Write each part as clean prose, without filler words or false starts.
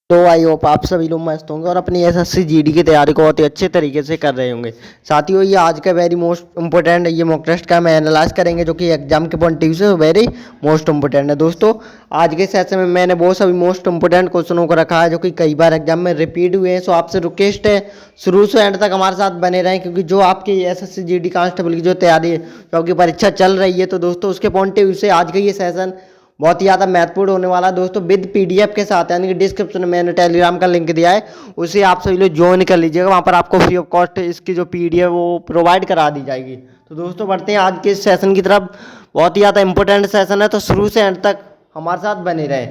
तो I hope आप सभी लोग मस्त होंगे और अपनी एसएससी जीडी की तैयारी को बहुत ही अच्छे तरीके से कर रहे होंगे। साथियों, ये आज का वेरी मोस्ट इंपॉर्टेंट ये मॉक टेस्ट का हम एनालाइज करेंगे जो कि एग्जाम के पॉइंट ऑफ व्यू से वेरी मोस्ट इंपॉर्टेंट है। दोस्तों, आज के सेशन में मैंने बहुत सभी मोस्ट इंपॉर्टेंट क्वेश्चनों को रखा है जो कि कई बार एग्जाम में रिपीट हुए हैं। सो आपसे रिक्वेस्ट है शुरू से एंड तक हमारे साथ बने रहें, क्योंकि जो आपकी एसएससी जीडी कांस्टेबल की जो तैयारी है, जो आपकी परीक्षा चल रही है, तो दोस्तों उसके पॉइंट ऑफ व्यू से आज का ये सेशन बहुत ही ज़्यादा महत्वपूर्ण होने वाला है। दोस्तों, विद पीडीएफ के साथ, यानी कि डिस्क्रिप्शन में मैंने टेलीग्राम का लिंक दिया है, उसे आप सभी लोग ज्वाइन कर लीजिएगा। वहाँ पर आपको फ्री ऑफ कॉस्ट इसकी जो पीडीएफ वो प्रोवाइड करा दी जाएगी। तो दोस्तों, बढ़ते हैं आज के सेशन की तरफ। बहुत ही ज़्यादा इंपॉर्टेंट सेशन है, तो शुरू से एंड तक हमारे साथ बने रहें।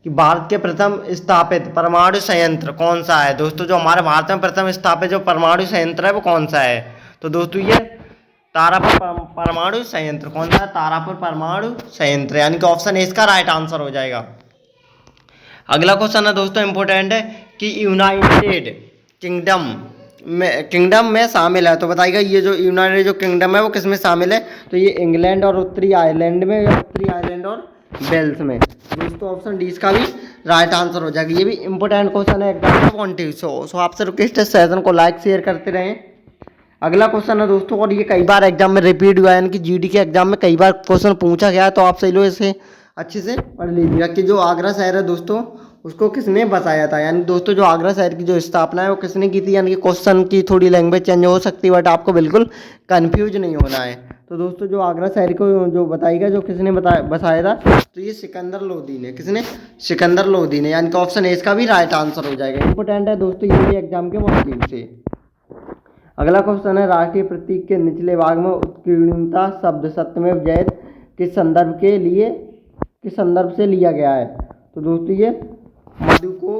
कि भारत के प्रथम स्थापित परमाणु संयंत्र कौन सा है? दोस्तों, जो हमारे भारत में प्रथम स्थापित जो परमाणु संयंत्र है वो कौन सा है? तो दोस्तों, ये तारापुर परमाणु संयंत्र। कौन सा है? तारापुर परमाणु संयंत्र, यानी कि ऑप्शन ए इसका राइट आंसर हो जाएगा। अगला क्वेश्चन है दोस्तों, इंपॉर्टेंट है कि यूनाइटेड किंगडम में शामिल है। तो बताइएगा, ये जो यूनाइटेड जो किंगडम है वो किस में शामिल है? तो ये इंग्लैंड और उत्तरी आयरलैंड में, या उत्तरी आयरलैंड और वेल्स में। दोस्तों, ऑप्शन डी इसका भी राइट आंसर हो जाएगा। ये भी इंपॉर्टेंट क्वेश्चन है एग्जाम पॉइंट। सो आपसे रिक्वेस्ट है सेशन को लाइक शेयर करते रहें। अगला क्वेश्चन है दोस्तों, और ये कई बार एग्जाम में रिपीट हुआ है, यानी कि जीडी के एग्जाम में कई बार क्वेश्चन पूछा गया है, तो आप सही लोग इसे अच्छे से पढ़ लीजिएगा। कि जो आगरा शहर है दोस्तों, उसको किसने बसाया था? यानी दोस्तों, जो आगरा शहर की जो स्थापना है वो किसने की थी? यानी कि क्वेश्चन की थोड़ी लैंग्वेज चेंज हो सकती है, बट आपको बिल्कुल कन्फ्यूज नहीं होना है। तो दोस्तों, जो आगरा शहर को जो बताइएगा जो किसने बसाया था, तो ये सिकंदर लोदी ने। किसने? सिकंदर लोदी ने, यानी कि ऑप्शन ए इसका भी राइट आंसर हो जाएगा। इंपॉर्टेंट है दोस्तों, ये भी एग्जाम के मोटिव से। अगला क्वेश्चन है, राष्ट्रीय प्रतीक के निचले भाग में उत्कीर्णता शब्द सत्यमेव जयते किस संदर्भ से लिया गया है? तो दोस्तों, ये मधु को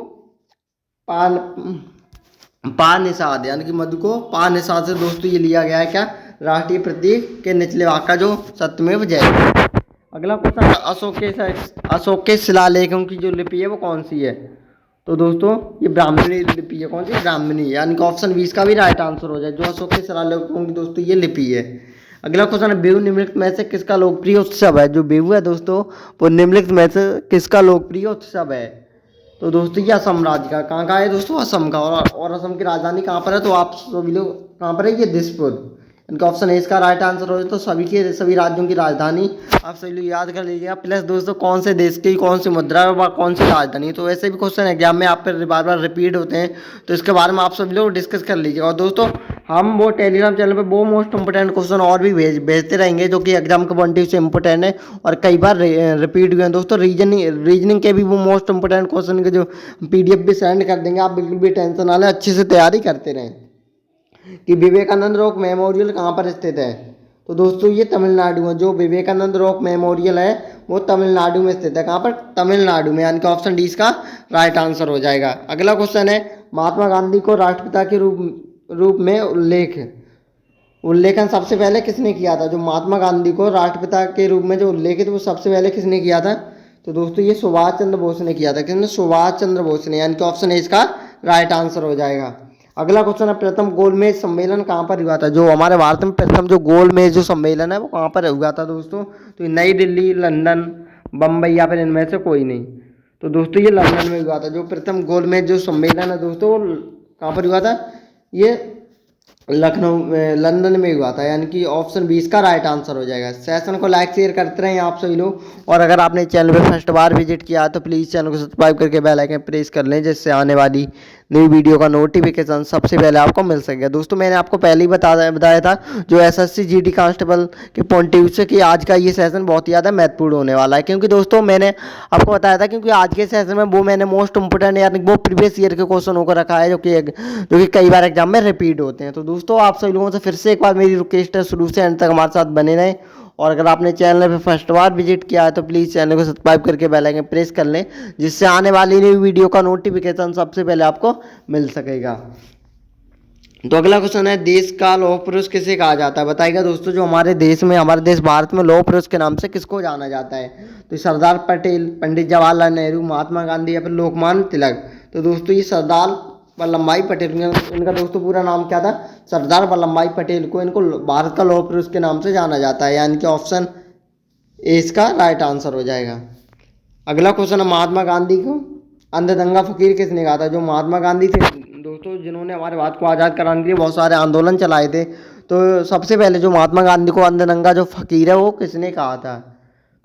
पा निषाद, यानी कि मधु को पा निषाद से दोस्तों ये लिया गया है। क्या? राष्ट्रीय प्रतीक के निचले भाग का जो सत्यमेव जयते। अगला क्वेश्चन, अशोक के शिलालेखों की जो लिपि है वो कौन सी है? तो दोस्तों, ये ब्राह्मणी लिपि है। कौन सी? ब्राह्मणी, यानी कि ऑप्शन 20 का भी राइट आंसर हो जाए। जो अशोक के शिलालेखों की दोस्तों ये लिपि है। अगला क्वेश्चन है, बिहू निम्नलिखित में से किसका लोकप्रिय उत्सव है? जो बिहू है दोस्तों, वो निम्नलिखित में से किसका लोकप्रिय उत्सव है? तो दोस्तों, ये असम राज्य का। कहाँ का है दोस्तों? असम का। और असम की राजधानी कहाँ पर है? तो आप सभी लोग कहाँ पर है? ये दिसपुर। इनका ऑप्शन है इसका राइट आंसर हो जाए। तो सभी राज्यों की राजधानी आप सभी लोग याद कर लीजिएगा। प्लस दोस्तों, कौन से देश की कौन सी मुद्रा है व कौन सी राजधानी। तो ऐसे भी क्वेश्चन एग्जाम में आप पर बार बार रिपीट होते हैं, तो इसके बारे में आप सभी लोग डिस्कस कर लीजिएगा। और दोस्तों, हम वो टेलीग्राम चैनल पर वो मोस्ट इंपोर्टेंट क्वेश्चन और भी भेजते रहेंगे जो कि एग्जाम के पॉइंट से इंपॉर्टेंट है और कई बार रिपीट हुए हैं। दोस्तों, रीजनिंग के भी वो मोस्ट इंपोर्टेंट क्वेश्चन के जो पीडीएफ भी सेंड कर देंगे। आप बिल्कुल भी टेंशन ना लें, अच्छे से तैयारी करते रहें। कि विवेकानंद रॉक मेमोरियल कहाँ पर स्थित है? तो दोस्तों, ये तमिलनाडु में। जो विवेकानंद रॉक मेमोरियल है वो तमिलनाडु में स्थित है। कहाँ पर? तमिलनाडु में, यानी कि ऑप्शन डी इसका राइट आंसर हो जाएगा। अगला क्वेश्चन है, महात्मा गांधी को राष्ट्रपिता के रूप में उल्लेखन सबसे पहले किसने किया था? जो महात्मा गांधी को राष्ट्रपिता के रूप में जो उल्लेखित वो सबसे पहले किसने किया था? तो दोस्तों, ये सुभाष चंद्र बोस ने किया था। किसने? सुभाष चंद्र बोस ने, यानी कि ऑप्शन ए इसका राइट आंसर हो जाएगा। अगला क्वेश्चन है, प्रथम गोलमेज सम्मेलन कहाँ पर हुआ था? जो हमारे भारत में प्रथम जो गोलमेज जो सम्मेलन है वो कहाँ पर हुआ था दोस्तों? तो नई दिल्ली, लंदन, बम्बई, या फिर इनमें से कोई नहीं। तो दोस्तों, ये लंदन में हुआ था। जो प्रथम गोलमेज जो सम्मेलन है दोस्तों, कहाँ पर हुआ था? ये लखनऊ में, लंदन में हुआ था, यानी कि ऑप्शन 20 का राइट आंसर हो जाएगा। सेशन को लाइक शेयर करते रहें आप सभी लोग। और अगर आपने चैनल पे फर्स्ट बार विजिट किया है तो प्लीज़ चैनल को सब्सक्राइब करके बेल आइकन प्रेस कर लें, जिससे आने वाली नई वीडियो का नोटिफिकेशन सबसे पहले आपको मिल सकेगा। दोस्तों, मैंने आपको पहले ही बताया था जो एसएससी जीडी कांस्टेबल के पॉइंट ऑफ व्यू से कि आज का ये सेशन बहुत ही ज़्यादा महत्वपूर्ण होने वाला है। क्योंकि दोस्तों, मैंने आपको बताया था, क्योंकि आज के सेशन में वो मैंने मोस्ट इंपोर्टेंट, यानी वो प्रीवियस ईयर के क्वेश्चनों को रखा है जो कि कई बार एग्जाम में रिपीट होते हैं। तो दोस्तों, आप सभी लोगों से फिर से एक बार मेरी रिक्वेस्ट है, शुरू से एंड तक हमारे साथ बने रहें। और अगर आपने चैनल पे फर्स्ट बार विजिट किया है तो प्लीज़ चैनल को सब्सक्राइब करके बेल आइकन प्रेस कर लें, जिससे आने वाली नई वीडियो का नोटिफिकेशन सबसे पहले आपको मिल सकेगा। तो अगला क्वेश्चन है, देश का लौह पुरुष किसे कहा जाता है? बताइएगा दोस्तों, जो हमारे देश भारत में लौह पुरुष के नाम से किसको जाना जाता है? तो सरदार पटेल, पंडित जवाहरलाल नेहरू, महात्मा गांधी, या फिर लोकमान्य तिलक। तो दोस्तों, ये सरदार वल्लभ भाई पटेल, इनका दोस्तों पूरा नाम क्या था? सरदार वल्लभ भाई पटेल को इनको भारत का लौह पुरुष के नाम से जाना जाता है, यानी कि ऑप्शन ए इसका राइट आंसर हो जाएगा। अगला क्वेश्चन है, महात्मा गांधी को अंधदंगा फकीर किसने कहा था? जो महात्मा गांधी थे दोस्तों, जिन्होंने हमारे भारत को आज़ाद कराने के लिए बहुत सारे आंदोलन चलाए थे। तो सबसे पहले जो महात्मा गांधी को अंधदंगा जो फकीर है वो किसने कहा था?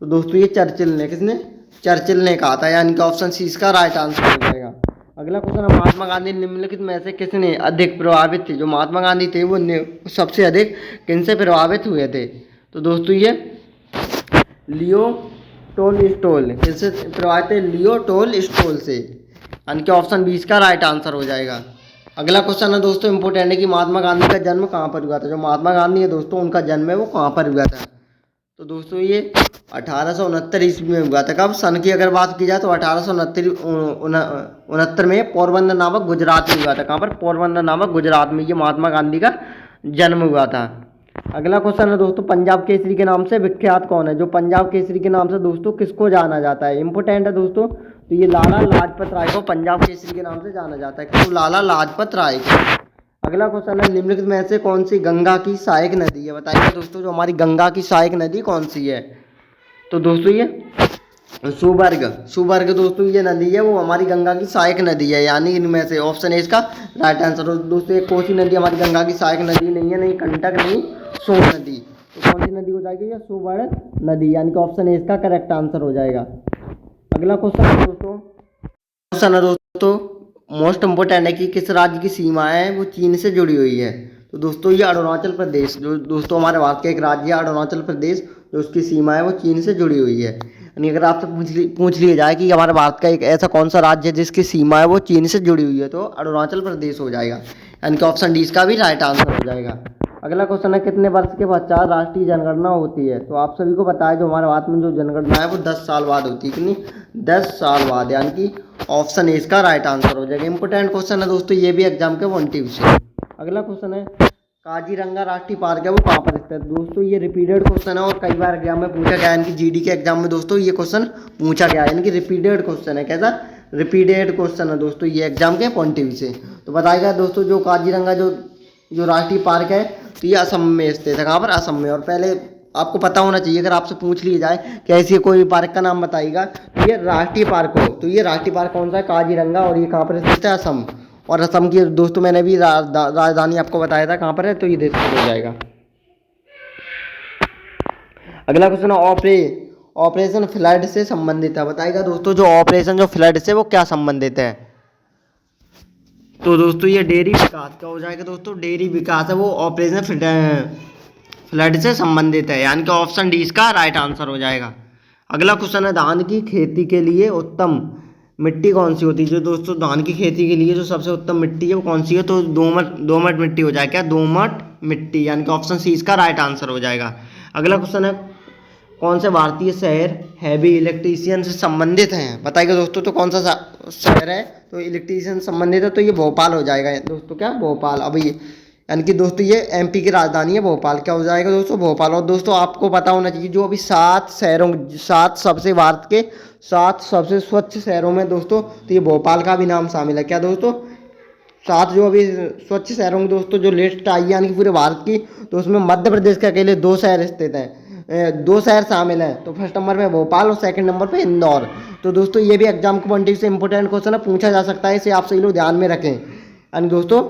तो दोस्तों ये चर्चिल ने, किसने? चर्चिल ने कहा था, यानी कि ऑप्शन सी इसका राइट आंसर हो जाएगा। अगला क्वेश्चन है, महात्मा गांधी निम्नलिखित में से किसने अधिक प्रभावित थे? जो महात्मा गांधी थे वो सबसे अधिक किनसे प्रभावित हुए थे? तो दोस्तों ये लियो टोलस्टॉय किससे प्रभावित थे? लियो टोलस्टॉय से, यानी कि ऑप्शन बी इसका राइट आंसर हो जाएगा। अगला क्वेश्चन है दोस्तों इंपोर्टेंट है कि महात्मा गांधी का जन्म कहाँ पर हुआ था? जो महात्मा गांधी है दोस्तों, उनका जन्म है वो कहाँ पर हुआ था? तो दोस्तों ये 1869 ईस्वी में हुआ था। कब? सन की अगर बात की जाए तो 1869 में पोरबंदर नामक गुजरात में हुआ था। कहाँ पर? पोरबंदर नामक गुजरात में ये महात्मा गांधी का जन्म हुआ था। अगला क्वेश्चन है दोस्तों, पंजाब केसरी के नाम से विख्यात कौन है? जो पंजाब केसरी के नाम से दोस्तों किसको जाना जाता है? इंपोर्टेंट है दोस्तों, तो ये लाला लाजपत राय को पंजाब केसरी के नाम से जाना जाता है। क्यों? लाला लाजपत राय को। अगला क्वेश्चन है, निम्नलिखित में से कौन सी गंगा की सहायक नदी है? बताइए दोस्तों, जो हमारी गंगा की सहायक नदी कौन सी है? तो दोस्तों ये सुबर्ग दोस्तों ये नदी है वो हमारी गंगा की सहायक नदी है, यानी इनमें से ऑप्शन है इसका राइट आंसर। दोस्तों एक कोसी नदी हमारी गंगा की सहायक नदी नहीं है, नहीं कंटक, नहीं सोन नदी। तो कौन सी नदी हो जाएगी? ये सुबर्ग नदी, यानी कि ऑप्शन है इसका करेक्ट आंसर हो जाएगा। अगला क्वेश्चन है दोस्तों मोस्ट इम्पोर्टेंट है कि किस राज्य की सीमा है वो चीन से जुड़ी हुई है? तो दोस्तों ये अरुणाचल प्रदेश, जो दोस्तों हमारे भारत का एक राज्य है अरुणाचल प्रदेश, जो उसकी सीमा है वो चीन से जुड़ी हुई है। यानी अगर आपसे पूछ लिया जाए कि हमारे भारत का एक ऐसा कौन सा राज्य है जिसकी सीमा है वो चीन से जुड़ी हुई है, तो अरुणाचल प्रदेश हो जाएगा, यानी कि ऑप्शन डी इसका भी राइट आंसर हो जाएगा। अगला क्वेश्चन है, कितने वर्ष के पश्चात राष्ट्रीय जनगणना होती है? तो आप सभी को पता है जो हमारे भारत में जो जनगणना है वो 10 साल बाद होती है। कितनी? 10 साल बाद, यानी कि ऑप्शन ए इसका राइट आंसर हो जाएगा। इंपोर्टेंट क्वेश्चन है दोस्तों, ये भी एग्जाम के पॉइंट से। अगला क्वेश्चन है, काजीरंगा राष्ट्रीय पार्क है वो कहाँ पर स्थित है? दोस्तों ये रिपीटेड क्वेश्चन है और कई बार एग्जाम में पूछा गया है, यानी कि जीडी के एग्जाम में दोस्तों ये क्वेश्चन पूछा गया है, यानी कि रिपीटेड क्वेश्चन है। कैसा? रिपीटेड क्वेश्चन है दोस्तों, ये एग्जाम के पॉइंट से। तो बताएगा दोस्तों, जो काजीरंगा जो राष्ट्रीय पार्क है तो ये असम में स्थित है। कहाँ पर? असम में। और पहले आपको पता होना चाहिए, अगर आपसे पूछ लिया जाए कि ऐसी कोई पार्क का नाम बताइएगा तो ये राष्ट्रीय पार्क हो, तो ये राष्ट्रीय पार्क कौन सा है? काजीरंगा। और ये कहाँ पर स्थित है? असम। और असम की दोस्तों मैंने भी राजधानी आपको बताया था कहाँ पर है, तो ये देश हो जाएगा। अगला क्वेश्चन है, ऑपरेशन फ्लड से संबंधित है। बताइएगा दोस्तों, जो ऑपरेशन जो फ्लड से वो क्या संबंधित है? तो दोस्तों ये डेयरी विकास क्या हो जाएगा? दोस्तों डेयरी विकास है वो ऑपरेशन फ्लड से संबंधित है, यानी कि ऑप्शन डी इसका राइट आंसर हो जाएगा। अगला क्वेश्चन है, धान की खेती के लिए उत्तम मिट्टी कौन सी होती है? जो दोस्तों धान की खेती के लिए जो सबसे उत्तम मिट्टी है वो कौन सी है? तो दोमट मिट्टी हो जाएगा। क्या? दोमट मिट्टी, यानी कि ऑप्शन सी इसका राइट आंसर हो जाएगा। अगला क्वेश्चन है, कौन से भारतीय शहर हैवी इलेक्ट्रीशियन से संबंधित हैं? बताइएगा दोस्तों, तो कौन सा शहर है तो इलेक्ट्रीशियन संबंधित है? तो ये भोपाल हो जाएगा दोस्तों। क्या? भोपाल। अभी यानी कि दोस्तों ये एमपी की राजधानी है भोपाल। क्या हो जाएगा दोस्तों? भोपाल। और दोस्तों आपको पता होना चाहिए, जो अभी 7 सबसे भारत के 7 सबसे स्वच्छ शहरों में दोस्तों, तो ये भोपाल का भी नाम शामिल है। क्या दोस्तों? 7 जो अभी स्वच्छ शहरों में दोस्तों जो लिस्ट आई है, यानी कि पूरे भारत की, तो उसमें मध्य प्रदेश के अकेले 2 शहर स्थित हैं, 2 शहर शामिल हैं। तो फर्स्ट नंबर पे भोपाल और सेकंड नंबर पे इंदौर। तो दोस्तों ये भी एग्जाम के पॉइंट से इंपॉर्टेंट क्वेश्चन है, पूछा जा सकता है, इसे आप सही लोग ध्यान में रखें। यानी दोस्तों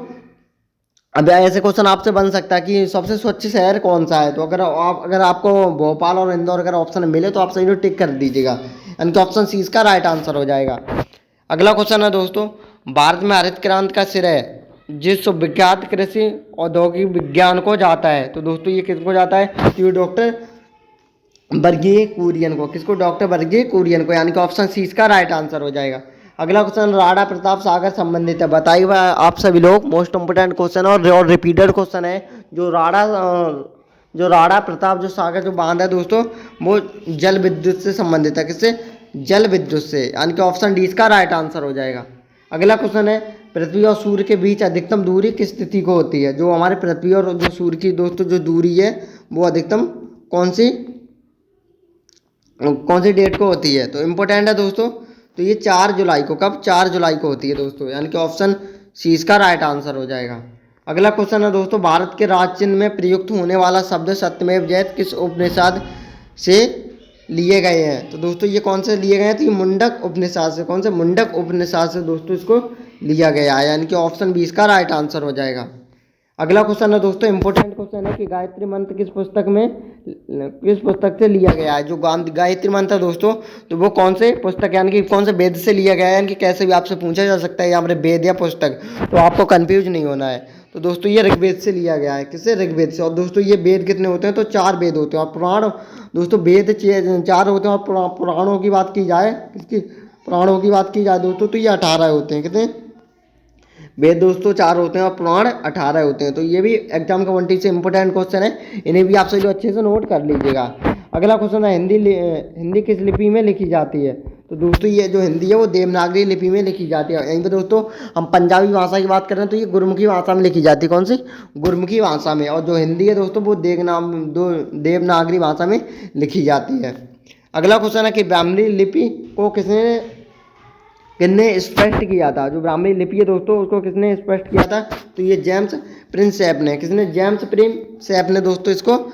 अब ऐसे क्वेश्चन आपसे बन सकता है कि सबसे स्वच्छ शहर कौन सा है? तो अगर आपको भोपाल और इंदौर अगर ऑप्शन मिले तो आप सही लोग टिक कर दीजिएगा, यानी कि ऑप्शन सी इसका राइट आंसर हो जाएगा। अगला क्वेश्चन है दोस्तों, भारत में हरित क्रांति का श्रेय जिस विख्यात कृषि औद्योगिक विज्ञान को जाता है, तो दोस्तों ये किसको जाता है? तो ये डॉक्टर वर्गीय कुरियन को। किसको? डॉक्टर वर्गीय कुरियन को, यानी कि ऑप्शन सी इसका राइट आंसर हो जाएगा। अगला क्वेश्चन राणा प्रताप सागर संबंधित है। बताइए आप सभी लोग, मोस्ट इंपोर्टेंट क्वेश्चन और रिपीटेड क्वेश्चन है। जो राणा प्रताप जो सागर जो बांध है दोस्तों, वो जल विद्युत से संबंधित है। किससे? जल विद्युत से, यानी कि ऑप्शन डी इसका राइट आंसर हो जाएगा। अगला क्वेश्चन है, पृथ्वी और सूर्य के बीच अधिकतम दूरी किस तिथि को होती है? जो हमारे पृथ्वी और जो सूर्य की दोस्तों जो दूरी है वो अधिकतम कौन सी डेट को होती है? तो इम्पोर्टेंट है दोस्तों, तो ये 4 जुलाई को। कब? 4 जुलाई को होती है दोस्तों, यानी कि ऑप्शन सी इसका राइट आंसर हो जाएगा। अगला क्वेश्चन है दोस्तों, भारत के राज्य चिन्ह में प्रयुक्त होने वाला शब्द सत्यमेव जयते किस उपनिषद से लिए गए हैं। तो दोस्तों ये कौन से लिए गए हैं, तो ये मुंडक उपनिषद से, कौन से मुंडक उपनिषद से दोस्तों इसको लिया गया है, यानी कि ऑप्शन बी इसका राइट आंसर हो जाएगा। अगला क्वेश्चन है दोस्तों, इंपॉर्टेंट क्वेश्चन है कि गायत्री मंत्र किस पुस्तक से लिया गया है। जो गायत्री मंत्र है दोस्तों, तो वो कौन से पुस्तक यानी कि कौन से वेद से लिया गया है, यानी कि कैसे भी आपसे पूछा जा सकता है यहाँ पर वेद या पुस्तक, तो आपको कंफ्यूज नहीं होना है। तो दोस्तों ये ऋग्वेद से लिया गया है, किससे, ऋग्वेद से। और दोस्तों ये वेद कितने होते हैं, तो 4 वेद होते हैं। और पुराण दोस्तों वेद 4 होते हैं, और पुराणों की बात की जाए, किसकी, पुराणों की बात की जाए दोस्तों, तो ये 18 होते हैं। कितने वेद दोस्तों 4 होते हैं और पुराण 18 होते हैं। तो ये भी एग्जाम का 1 से इंपॉर्टेंट क्वेश्चन है, इन्हें भी आपसे जो अच्छे से नोट कर लीजिएगा। अगला क्वेश्चन है, हिंदी किस लिपि में लिखी जाती है। तो दोस्तों ये जो हिंदी है वो देवनागरी लिपि में लिखी जाती है। यहीं पे दोस्तों हम पंजाबी भाषा की बात करें तो ये गुरमुखी भाषा में लिखी जाती है, कौन सी, गुरमुखी भाषा में। और जो हिंदी है दोस्तों वो देवनागरी भाषा में लिखी जाती है। अगला क्वेश्चन है कि ब्राह्मणी लिपि को किसने स्पष्ट किया था। जो ब्राह्मणी लिपि है दोस्तों उसको किसने स्पष्ट किया था, तो ये जेम्स प्रिंसेप ने, किसने, जेम्स प्रिंसेप ने दोस्तों इसको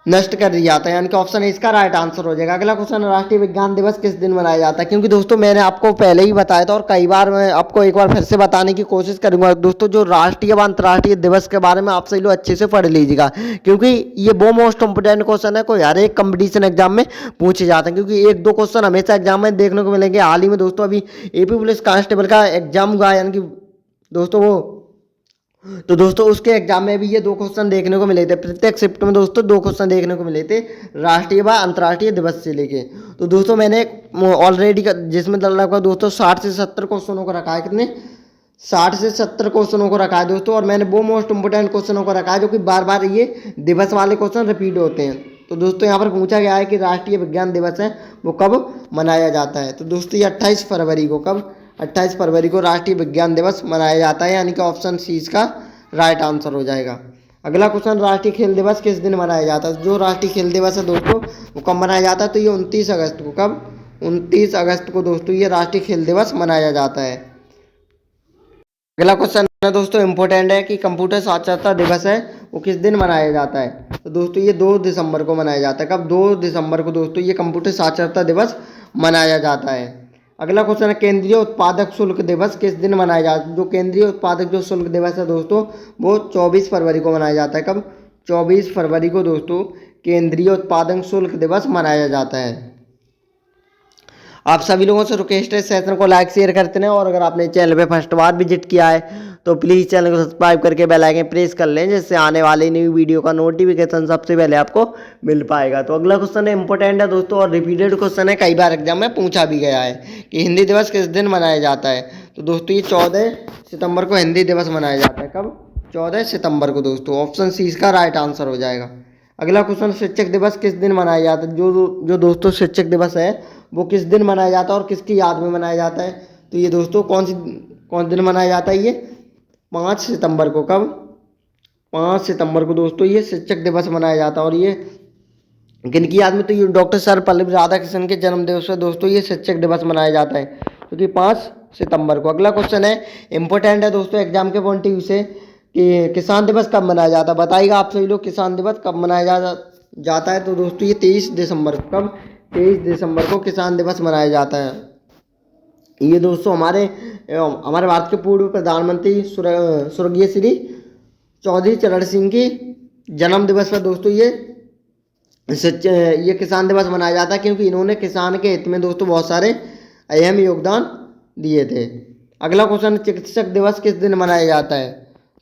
नष्ट कर दिया था, यानी कि ऑप्शन है इसका राइट आंसर हो जाएगा। अगला क्वेश्चन, राष्ट्रीय विज्ञान दिवस किस दिन मनाया जाता है। क्योंकि दोस्तों मैंने आपको पहले ही बताया था और कई बार मैं आपको एक बार फिर से बताने की कोशिश करूंगा दोस्तों, जो राष्ट्रीय व अंतर्राष्ट्रीय दिवस के बारे में आप सभी लोग अच्छे से पढ़ लीजिएगा, क्योंकि ये वो मोस्ट इंपोर्टेंट क्वेश्चन है, कोई हर एक कंपटीशन एग्जाम में पूछे जाते हैं। क्योंकि 1-2 क्वेश्चन हमेशा एग्जाम में देखने को मिलेंगे। हाल ही में दोस्तों अभी AP पुलिस कांस्टेबल का एग्जाम हुआ, यानी कि दोस्तों वो, तो दोस्तों उसके एग्जाम में भी ये 2 क्वेश्चन देखने को मिले थे। प्रत्येक शिफ्ट में दोस्तों 2 क्वेश्चन देखने को मिले थे, राष्ट्रीय व अंतर्राष्ट्रीय दिवस से लेके। तो दोस्तों मैंने ऑलरेडी जिसमें लगभग दोस्तों 60 से 70 क्वेश्चनों को रखा है। कितने, 60 से 70 क्वेश्चनों को रखा है दोस्तों। और मैंने वो मोस्ट इंपोर्टेंट क्वेश्चनों को रखा है जो कि बार बार ये दिवस वाले क्वेश्चन रिपीट होते हैं। तो दोस्तों यहाँ पर पूछा गया है कि राष्ट्रीय विज्ञान दिवस है वो कब मनाया जाता है। तो दोस्तों ये 28 फरवरी को, कब, 28 फरवरी को राष्ट्रीय विज्ञान दिवस मनाया जाता है, यानी कि ऑप्शन सी इसका राइट आंसर हो जाएगा। अगला क्वेश्चन, राष्ट्रीय खेल दिवस किस दिन मनाया जाता है। जो राष्ट्रीय खेल दिवस है दोस्तों वो कब मनाया जाता है, तो ये 29 अगस्त को, कब, 29 अगस्त को दोस्तों ये राष्ट्रीय खेल दिवस मनाया जाता है। अगला क्वेश्चन है दोस्तों इंपॉर्टेंट है कि कंप्यूटर साक्षरता दिवस है वो किस दिन मनाया जाता है। तो दोस्तों ये 2 दिसंबर को मनाया जाता है। कब, 2 दिसंबर को दोस्तों ये कंप्यूटर साक्षरता दिवस मनाया जाता है। अगला क्वेश्चन है, केंद्रीय उत्पादक शुल्क दिवस किस दिन मनाया जाता है। जो केंद्रीय उत्पादक जो शुल्क दिवस है दोस्तों वो 24 फरवरी को मनाया जाता है। कब, 24 फरवरी को दोस्तों केंद्रीय उत्पादन शुल्क दिवस मनाया जाता है। आप सभी लोगों से रिक्वेस्ट है सेशन को लाइक शेयर करते रहें, और अगर आपने चैनल पे फर्स्ट बार विजिट किया है तो प्लीज़ चैनल को सब्सक्राइब करके बेल आइकन प्रेस कर लें, जिससे आने वाली न्यू वीडियो का नोटिफिकेशन सबसे पहले आपको मिल पाएगा। तो अगला क्वेश्चन है इंपॉर्टेंट है दोस्तों और रिपीटेड क्वेश्चन है, कई बार एग्जाम में पूछा भी गया है कि हिंदी दिवस किस दिन मनाया जाता है। तो दोस्तों ये 14 सितंबर को हिंदी दिवस मनाया जाता है। कब, 14 सितंबर को दोस्तों, ऑप्शन सी इसका राइट आंसर हो जाएगा। अगला क्वेश्चन, शिक्षक दिवस किस दिन मनाया जाता है। जो दोस्तों शिक्षक दिवस है वो किस दिन मनाया जाता है और किसकी याद में मनाया जाता है। तो ये दोस्तों कौन दिन मनाया जाता है, ये 5 सितंबर को। कब, 5 सितंबर को दोस्तों ये शिक्षक दिवस मनाया जाता है। और ये किनकी याद में, तो ये डॉक्टर सर्वपल्ली राधाकृष्णन के जन्म दिवस पर दोस्तों ये शिक्षक दिवस मनाया जाता है, क्योंकि 5 सितंबर को। अगला क्वेश्चन है इंपॉर्टेंट है दोस्तों एग्जाम के पॉइंट ऑफ व्यू से कि किसान दिवस कब मनाया जाता है। बताइएगा आप सभी लोग, किसान दिवस कब मनाया जाता है। तो दोस्तों ये 23 दिसंबर को। कब, 23 दिसंबर को किसान दिवस मनाया जाता है। ये दोस्तों हमारे भारत के पूर्व प्रधानमंत्री स्वर्गीय श्री चौधरी चरण सिंह की जन्म दिवस पर दोस्तों ये किसान दिवस मनाया जाता है, क्योंकि इन्होंने किसान के हित में दोस्तों बहुत सारे अहम योगदान दिए थे। अगला क्वेश्चन, चिकित्सक दिवस किस दिन मनाया जाता है।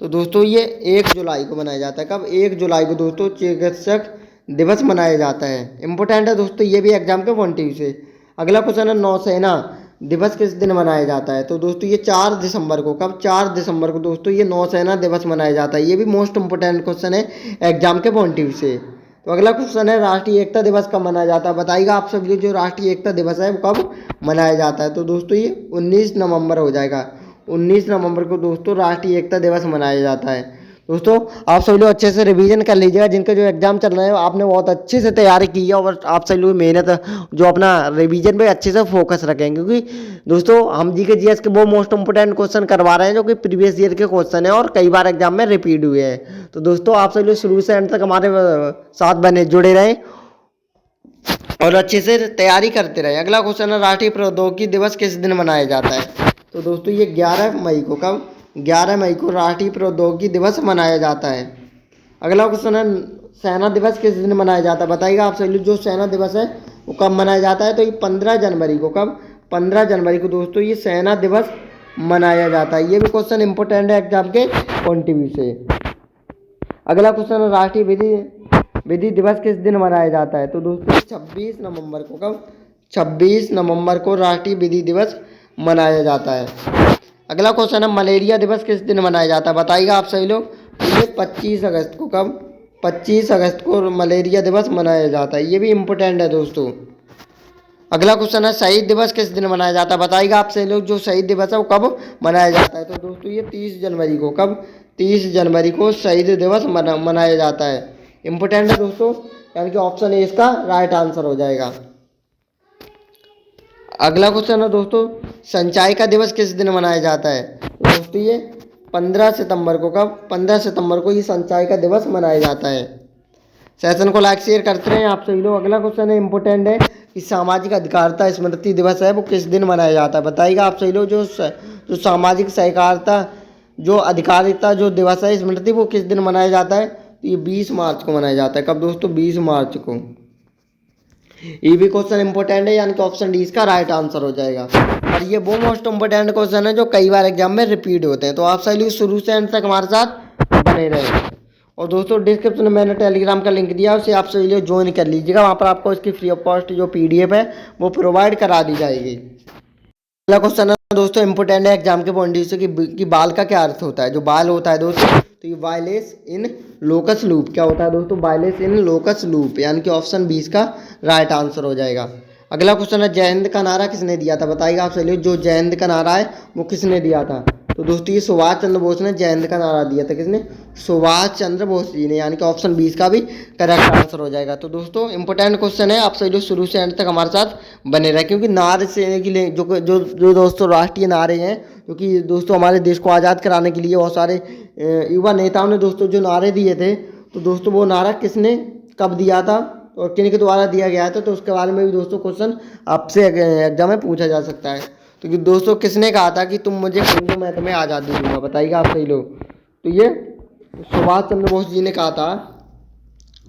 तो दोस्तों ये 1 जुलाई को मनाया जाता है। कब, 1 जुलाई को दोस्तों चिकित्सक दिवस मनाया जाता है। इंपॉर्टेंट है दोस्तों ये भी एग्जाम के पॉइंट ऑफ व्यू से। अगला क्वेश्चन है, नौसेना दिवस किस दिन मनाया जाता है। तो दोस्तों ये 4 दिसंबर को। कब, 4 दिसंबर को दोस्तों ये नौसेना दिवस मनाया जाता है। ये भी मोस्ट इंपोर्टेंट क्वेश्चन है एग्जाम के पॉइंट ऑफ व्यू से। तो अगला क्वेश्चन है, राष्ट्रीय एकता दिवस कब मनाया जाता है। बताइएगा आप सभी, जो राष्ट्रीय एकता दिवस है वो कब मनाया जाता है। तो दोस्तों ये 19 नवंबर हो जाएगा। 19 नवंबर को दोस्तों राष्ट्रीय एकता दिवस मनाया जाता है। दोस्तों आप सभी लोग अच्छे से रिवीजन कर लीजिएगा, जिनका जो एग्जाम चल रहा है आपने बहुत अच्छे से तैयारी की है, और आप सभी लोग मेहनत जो अपना रिवीजन पे अच्छे से फोकस रखें, क्योंकि दोस्तों हम GK/GS के वो मोस्ट इंपोर्टेंट क्वेश्चन करवा रहे हैं जो कि प्रीवियस ईयर के क्वेश्चन है और कई बार एग्जाम में रिपीट हुए हैं। तो दोस्तों आप सभी लोग शुरू से एंड तक हमारे साथ बने जुड़े रहें। और अच्छे से तैयारी करते रहे। अगला क्वेश्चन है राष्ट्रीय प्रौद्योगिकी दिवस किस दिन मनाया जाता है? तो दोस्तों ये 11 मई को, कब? 11 मई को राष्ट्रीय प्रौद्योगिकी दिवस मनाया जाता है। अगला क्वेश्चन है सेना दिवस किस दिन मनाया जाता है? बताइएगा आप सभी। जो सेना दिवस है वो कब मनाया जाता है? तो ये 15 जनवरी को। कब? 15 जनवरी को दोस्तों ये सेना दिवस मनाया जाता है। ये भी क्वेश्चन इंपॉर्टेंट है एग्जाम के पॉइंट ऑफ व्यू से। अगला क्वेश्चन है राष्ट्रीय विधि दिवस किस दिन मनाया जाता है? तो दोस्तों 26 नवंबर को। कब? 26 नवंबर को राष्ट्रीय विधि दिवस मनाया जाता है। अगला क्वेश्चन है मलेरिया दिवस किस दिन मनाया जाता है? बताइएगा आप सभी लोग। ये 25 अगस्त को। कब? 25 अगस्त को मलेरिया दिवस मनाया जाता है। ये भी इम्पोर्टेंट है दोस्तों। अगला क्वेश्चन है शहीद दिवस किस दिन मनाया जाता है? बताइएगा आप सभी लोग। जो शहीद दिवस है वो कब मनाया जाता है? तो दोस्तों ये 30 जनवरी को। कब? 30 जनवरी को शहीद दिवस मनाया जाता है। इम्पोर्टेंट है दोस्तों, यानी कि ऑप्शन ए इसका राइट आंसर हो जाएगा। अगला क्वेश्चन है दोस्तों संचायिका का दिवस किस दिन मनाया जाता है? तो दोस्तों ये 15 सितंबर को। कब? 15 सितंबर को ये संचायिका का दिवस मनाया जाता है। सेशन को लाइक शेयर करते रहें आप सभी लोग। अगला क्वेश्चन है इंपॉर्टेंट है कि सामाजिक अधिकारिता स्मृति दिवस है वो किस दिन मनाया जाता है? बताइएगा आप सभी लोग। जो सामाजिक सहकारिता जो अधिकारिता जो दिवस है स्मृति वो किस दिन मनाया जाता है? तो ये 20 मार्च को मनाया जाता है। कब दोस्तों? 20 मार्च को। ये भी क्वेश्चन इंपॉर्टेंट है, यानी कि ऑप्शन डी इसका राइट आंसर हो जाएगा। और ये वो मोस्ट इंपॉर्टेंट क्वेश्चन है जो कई बार एग्जाम में रिपीट होते हैं। तो आप सभी लोग शुरू से एंड तक हमारे साथ बने रहे। और दोस्तों डिस्क्रिप्शन में मैंने टेलीग्राम का लिंक दिया, उसे आप सभी लोग ज्वाइन कर लीजिएगा। वहाँ पर आपको इसकी फ्री ऑफ कॉस्ट जो PDF है वो प्रोवाइड करा दी जाएगी। अगला क्वेश्चन है दोस्तों इंपॉर्टेंट है एग्जाम के पॉइंट ऑफ व्यू से कि बाल का क्या अर्थ होता है? जो बाल होता है दोस्तों, तो ये वायलेस इन लोकस लूप। क्या होता है दोस्तों? वायलेस इन लोकस लूप, यानी कि ऑप्शन 20 का राइट आंसर हो जाएगा। अगला क्वेश्चन है जय हिंद का नारा किसने दिया था? बताइएगा आप सभी। जो जय हिंद का नारा है वो किसने दिया था? तो दोस्तों ये सुभाष चंद्र बोस ने जय हिंद का नारा दिया था। किसने? सुभाष चंद्र बोस जी ने, यानी कि ऑप्शन 20 का भी करेक्ट आंसर हो जाएगा। तो दोस्तों इंपॉर्टेंट क्वेश्चन है, आप सभी लोग शुरू से एंड तक हमारे साथ बने रहे, क्योंकि नारे से के लिए जो दोस्तों राष्ट्रीय नारे हैं, क्योंकि दोस्तों हमारे देश को आज़ाद कराने के लिए बहुत सारे युवा नेताओं ने दोस्तों जो नारे दिए थे, तो दोस्तों वो नारा किसने कब दिया था और किन के द्वारा दिया गया था? तो उसके बारे में भी दोस्तों क्वेश्चन आपसे एग्जाम में पूछा जा सकता है। तो कि दोस्तों किसने कहा था कि तुम मुझे खून दो मैं तुम्हें आज़ादी दूंगा? बताइएगा आप सही लोग। तो ये सुभाष चंद्र बोस जी ने कहा था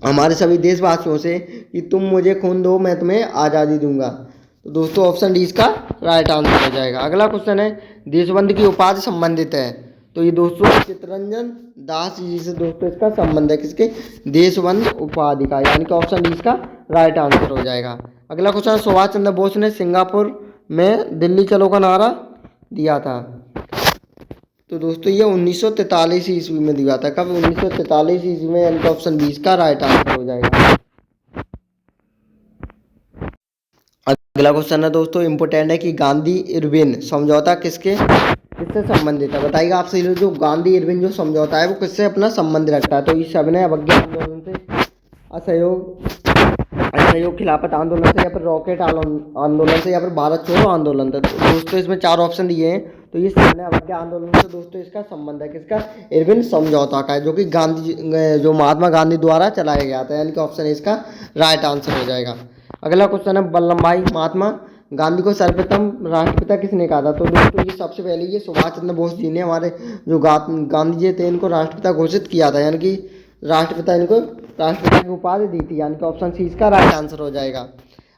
हमारे सभी देशवासियों से कि तुम मुझे खून दो मैं तुम्हें आज़ादी दूंगा। तो दोस्तों ऑप्शन डी इसका राइट आंसर हो जाएगा। अगला क्वेश्चन है देशबंधु की उपाधि संबंधित है। तो ये दोस्तों चित्तरंजन दास जी से दोस्तों इसका संबंध है। किसके? देशबंधु उपाधि का, यानी कि ऑप्शन डी इसका राइट आंसर हो जाएगा। अगला क्वेश्चन है सुभाष चंद्र बोस ने सिंगापुर में दिल्ली चलो का नारा दिया था। तो दोस्तों ये 1943 ईस्वी में दिया था। कब? 1943 ईस्वी में, यानी कि ऑप्शन 20 का राइट आंसर हो जाएगा। अगला क्वेश्चन है दोस्तों इंपॉर्टेंट है कि गांधी इरविन समझौता किससे संबंधित है? बताइएगा आप सही लोग। जो गांधी इरविन जो समझौता है वो किससे अपना संबंध रखता है? तो इस सविनय अवज्ञा आंदोलन से, असहयोग खिलाफत आंदोलन से, या फिर रॉकेट आंदोलन से, या फिर भारत छोड़ो आंदोलन से। तो दोस्तों इसमें 4 ऑप्शन दिए हैं। तो ये सविनय अवज्ञा आंदोलन से दोस्तों इसका संबंध है। किसका? इरविन समझौता का है, जो कि जो महात्मा गांधी द्वारा चलाया गया था, यानी कि ऑप्शन इसका राइट आंसर हो जाएगा। अगला क्वेश्चन है वल्लभ भाई महात्मा गांधी को सर्वप्रथम राष्ट्रपिता किसने कहा था? तो दोस्तों ये सबसे पहले ये सुभाष चंद्र बोस जी ने, हमारे जो गांधी जी थे, इनको राष्ट्रपिता घोषित किया था, यानी कि राष्ट्रपिता इनको राष्ट्रपिता की उपाधि दी थी, यानी कि ऑप्शन सी इसका राइट आंसर हो जाएगा।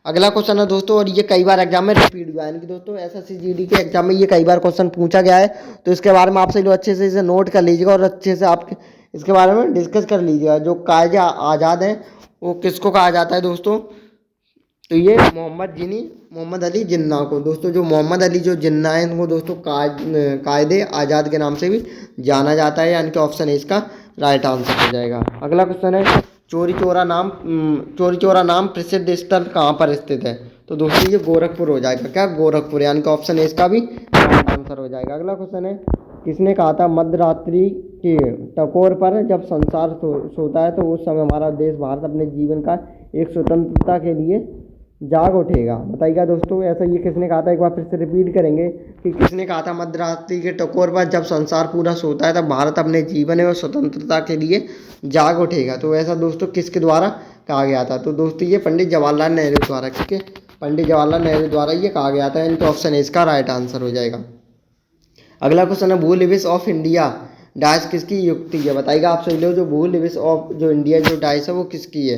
अगला क्वेश्चन है दोस्तों, और ये कई बार एग्जाम में रिपीट हुआ है, यानी कि दोस्तों SSC GD के एग्जाम में ये कई बार क्वेश्चन पूछा गया है। तो इसके बारे में आप सभी लोग अच्छे से इसे नोट कर लीजिएगा और अच्छे से आप इसके बारे में डिस्कस कर लीजिएगा। जो कायदे आज़ाद हैं वो किसको कहा जाता है दोस्तों? तो ये मोहम्मद अली जिन्ना को। दोस्तों जो मोहम्मद अली जो जिन्ना है उनको दोस्तों कायदे आज़ाद के नाम से भी जाना जाता है, यानी कि ऑप्शन ए इसका राइट आंसर हो जाएगा। अगला क्वेश्चन है चौरी चौरा नाम प्रसिद्ध स्थल कहाँ पर स्थित है? तो दोस्तों ये गोरखपुर हो जाएगा। क्या? गोरखपुर, यानी कि ऑप्शन ए इसका भी राइट आंसर हो जाएगा। अगला क्वेश्चन है किसने कहा था मध्यरात्रि के टकोर पर जब संसार सोता है तो उस समय हमारा देश भारत अपने जीवन का एक स्वतंत्रता के लिए जाग उठेगा? बताइएगा दोस्तों ऐसा ये किसने कहा था? एक बार फिर से रिपीट करेंगे कि किसने कहा था मध्यरात्रि के टकोर पर जब संसार पूरा सोता है तब भारत अपने जीवन एवं स्वतंत्रता के लिए जाग उठेगा? तो ऐसा दोस्तों किसके द्वारा कहा गया था। तो दोस्तों ये पंडित जवाहरलाल नेहरू द्वारा, ठीक है, पंडित जवाहरलाल नेहरू द्वारा ये कहा गया था, यानी कि ऑप्शन ए इसका राइट आंसर हो जाएगा। अगला क्वेश्चन है, भू लिविस ऑफ इंडिया डाइस किसकी युक्ति है? बताइएगा आप सभी लोग, जो भू लिविस ऑफ जो इंडिया जो डाइस है वो किसकी है?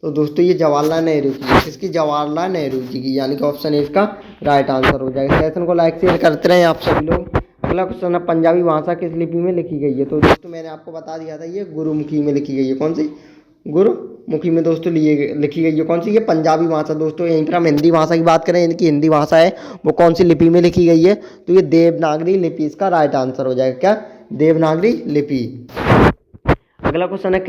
तो दोस्तों ये जवाहरलाल नेहरू की है। किसकी? जवाहरलाल नेहरू जी की, यानी कि ऑप्शन ए इसका राइट आंसर हो जाएगा। सेशन को लाइक शेयर करते रहें आप सभी लोग। अगला क्वेश्चन है, पंजाबी भाषा किस लिपि में लिखी गई है? तो दोस्तों मैंने आपको बता दिया था, ये गुरुमुखी में लिखी गई है। कौन सी? गुरुमुखी में दोस्तों लिखी गई है। कौन सी? ये पंजाबी भाषा। दोस्तों यहीं पर हम हिंदी भाषा की बात करें, इनकी हिंदी भाषा है वो कौन सी लिपि में लिखी गई है? तो ये देवनागरी लिपि इसका राइट आंसर हो जाएगा। क्या? देवनागरी लिपि। अगला क्वेश्चन है,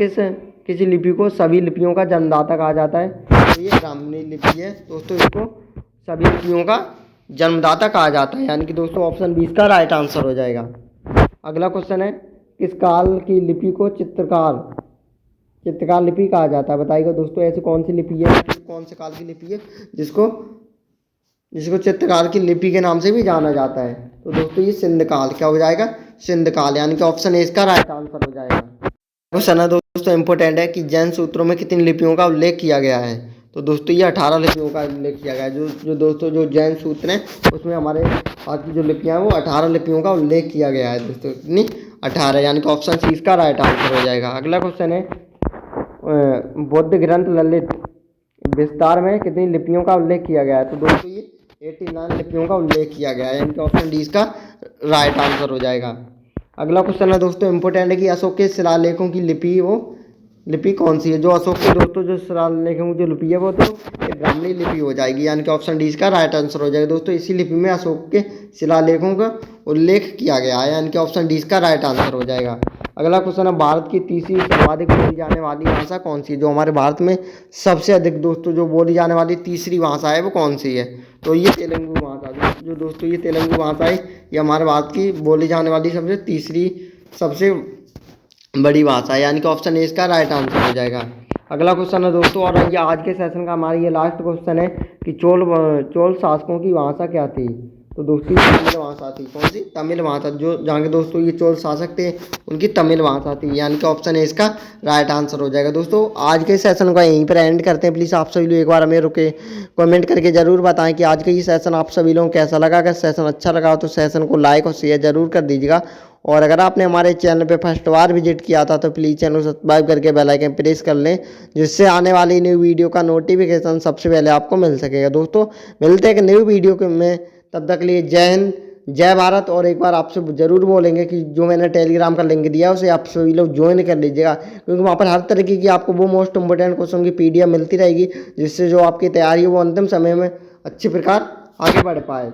किसी लिपि को सभी लिपियों का जन्मदाता कहा जाता है? तो ये ब्राह्मणी लिपि है दोस्तों, इसको सभी लिपियों का जन्मदाता कहा जाता है, यानी कि दोस्तों ऑप्शन बी इसका राइट आंसर हो जाएगा। अगला क्वेश्चन है, किस काल की लिपि को चित्रकार लिपि कहा जाता है? बताइएगा दोस्तों, ऐसी कौन सी लिपि है, कौन से काल की लिपि है जिसको चित्रकार की लिपि के नाम से भी जाना जाता है? तो दोस्तों ये सिंध काल। क्या हो जाएगा? सिंध काल, यानी कि ऑप्शन ए इसका राइट आंसर हो जाएगा। क्वेश्चन है दोस्तों इंपॉर्टेंट है कि जैन सूत्रों में कितनी लिपियों का उल्लेख किया गया है? तो दोस्तों ये 18 लिपियों का उल्लेख किया गया है। जो दोस्तों जो जैन सूत्र हैं उसमें हमारे आज की जो लिपियाँ हैं वो 18 लिपियों का उल्लेख किया गया है दोस्तों, कितनी? 18, यानी कि ऑप्शन सी इसका राइट आंसर हो जाएगा। अगला क्वेश्चन है, बौद्ध ग्रंथ ललित विस्तार में कितनी लिपियों का उल्लेख किया गया है? तो दोस्तों ये 89 लिपियों का उल्लेख किया गया है, यानी कि ऑप्शन डी इसका राइट आंसर हो जाएगा। अगला क्वेश्चन है दोस्तों इंपॉर्टेंट है कि अशोक के शिलालेखों की लिपि कौन सी है? जो अशोक के दोस्तों जो शिलालेखों की जो लिपि है वो तो ब्राह्मणी लिपि हो जाएगी, यानी कि ऑप्शन डी इसका राइट आंसर हो जाएगा। दोस्तों इसी लिपि में अशोक के शिलालेखों का उल्लेख किया गया है, यानी कि ऑप्शन डी इसका राइट आंसर हो जाएगा। अगला क्वेश्चन है, भारत की तीसरी सर्वाधिक बोली जाने वाली भाषा कौन सी है? जो हमारे भारत में सबसे अधिक दोस्तों जो बोली जाने वाली तीसरी भाषा है वो कौन सी है? तो ये तेलुगु भाषा। जो दोस्तों ये तेलुगु भाषा है ये हमारे भारत की बोली जाने वाली सबसे बड़ी भाषा है, यानी कि ऑप्शन ए इसका राइट आंसर हो जाएगा। अगला क्वेश्चन है दोस्तों, और ये आज के सेशन का हमारा ये लास्ट क्वेश्चन है कि चोल शासकों की भाषा क्या थी? तो दोस्तों तमिल भाषा थी। कौन सी? तमिल भाषा। जो जहाँ के दोस्तों ये चोल शासक थे उनकी तमिल भाषा थी, यानी कि ऑप्शन ए इसका राइट आंसर हो जाएगा। दोस्तों आज के सेशन को यहीं पर एंड करते हैं। प्लीज़ आप सभी लोग एक बार हमें कमेंट करके ज़रूर बताएं कि आज का ये सेशन आप सभी लोगों को कैसा लगा। अगर सेशन अच्छा लगा हो तो सेशन को लाइक और शेयर ज़रूर कर दीजिएगा, और अगर आपने हमारे चैनल पे फर्स्ट बार विजिट किया था तो प्लीज़ चैनल को सब्सक्राइब करके बेल आइकन प्रेस कर लें, जिससे आने वाली न्यू वीडियो का नोटिफिकेशन सबसे पहले आपको मिल सकेगा। दोस्तों मिलते हैं एक न्यू वीडियो में, तब तक के लिए जय हिंद, जय भारत। और एक बार आपसे ज़रूर बोलेंगे कि जो मैंने टेलीग्राम का लिंक दिया उसे आप सभी लोग ज्वाइन कर लीजिएगा, क्योंकि वहाँ पर हर तरीके की आपको वो मोस्ट इंपोर्टेंट क्वेश्चन की PDF मिलती रहेगी, जिससे जो आपकी तैयारी है वो अंतिम समय में अच्छी प्रकार आगे बढ़ पाए।